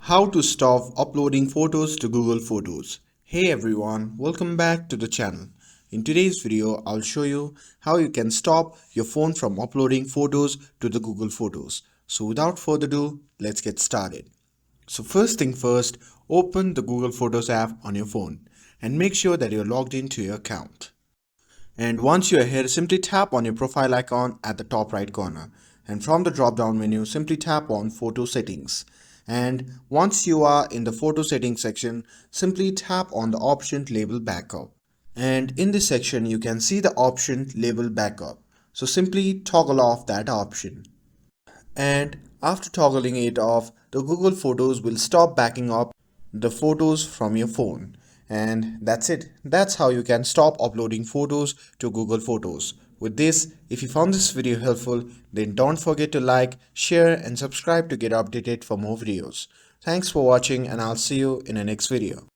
How to stop uploading photos to Google Photos. Hey everyone, welcome back to the channel. In today's video, I'll show you how you can stop your phone from uploading photos to the Google Photos. So without further ado, let's get started. So first thing first, open the Google Photos app on your phone and make sure that you're logged into your account. And once you're here, simply tap on your profile icon at the top right corner. And from the drop down menu, simply tap on Photo Settings. And once you are in the Photo Settings section, simply tap on the option labeled Backup. And in this section, you can see the option labeled Backup. So simply toggle off that option. And after toggling it off, the Google Photos will stop backing up the photos from your phone. And that's it. That's how you can stop uploading photos to Google Photos. With this, if you found this video helpful, then don't forget to like, share and subscribe to get updated for more videos. Thanks for watching and I'll see you in the next video.